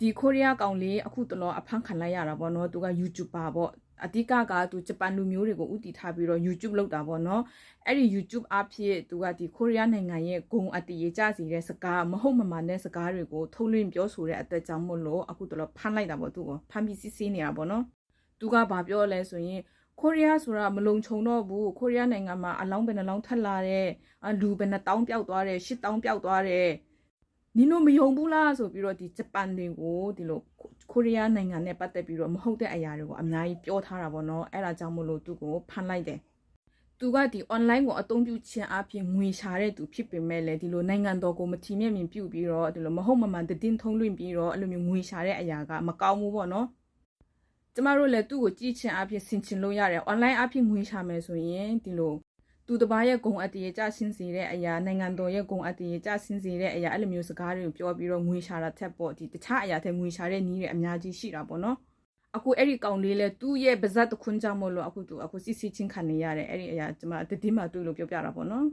ဒီကိုရီးယားကောင်လေးအခုတလောအဖမ်းခံလိုက်ရတာပေါ့နော်သူက YouTuber ပေါ့အတိကကသူဂျပန်လူမျိုးတွေကိုဥတီထားပြီးတော့ YouTube လုပ်တာပေါ့နော်အဲ့ဒီ YouTube အဖြစ်သူကဒီကိုရီးယားနိုင်ငံရဲ့ဂုံအတည်ကြစီတဲ့စကားမဟုတ်မမှန်တဲ့စကားတွေကိုထုတ်လွှင့်ပြောဆိုတဲ့အတွက်ကြောင့်မို့လို့အခုတလောဖမ်းလိုက်တာပေါ့သူကဖမ်းပြီးစစ်ဆေးနေတာပေါ့နော်သူကဘာပြောလဲဆိုရင်ကိုရီးယားဆိုတာမလုံခြုံတော့ဘူးကိုရီးယားနိုင်ငံမှာအလောင်းပဲနှလောင်းထက်လာတဲ့လူပဲနှတောင်းပျောက်သွားတယ်1000ပျောက်သွားတယ်နင်တို့မယုံဘူးလားဆိုပြီးတော့ဒီဂျပန်တွေကိုဒီလိုကိုရီးယားနိုင်ငံနဲ့ပတ်သက်ပြီးတော့မဟုတ်တဲ့အရာတွေကိုအများကြီးပြောထားတာပေါ့နော်အဲ့ဒါကြောင့်မို့လို့သူကိုဖမ်းလိုက်တယ်သူကဒီ online ကိုအသုံးပြုခြင်းအပြင်ငွေရှာတဲ့သူဖြစ်ပေမဲ့လည်းဒီလိုနိုင်ငံတော်ကိုမထီမဲ့မြင်ပြုပြီးတော့ဒီလိုမဟုတ်မမှန်သတင်းထုံးလွှင့်ပြီးတော့အဲ့လိုမျိုးငွေရှာတဲ့အရာကမကောင်းဘူးပေါ့နော်ကျမတို့လည်းသူ့ကိုကြည့်ခြင်းအပြင်ဆင်ခြင်လို့ရတယ် online အပြင်ငွေရှာမယ်ဆိုရင်ဒီလိုသူတပားရဲ့ဂုံအတည်ကြဆင်းစေတဲ့အရာနိုင်ငံတော်ရဲ့ဂုံအတည်ကြဆင်းစေတဲ့အရာအဲ့လိုမျိုးစကားတွေကိုပြောပြီးတော့ငွေရှာတာထက်ပေါ့ဒီတခြားအရာတွေငွေရှာတဲ့နည်းတွေအများကြီးရှိတာပေါ့နော်အခုအဲ့ဒီကောင်လေးလဲသူ့ရဲ့ပါဇက်တခွန်းကြောင့်မို့လို့အခုစစ်စစ်ချင်းခံနေရတယ်အဲ့ဒီအရာကျမတတိမှတွေ့လို့ပြောပြတာပေါ့နော်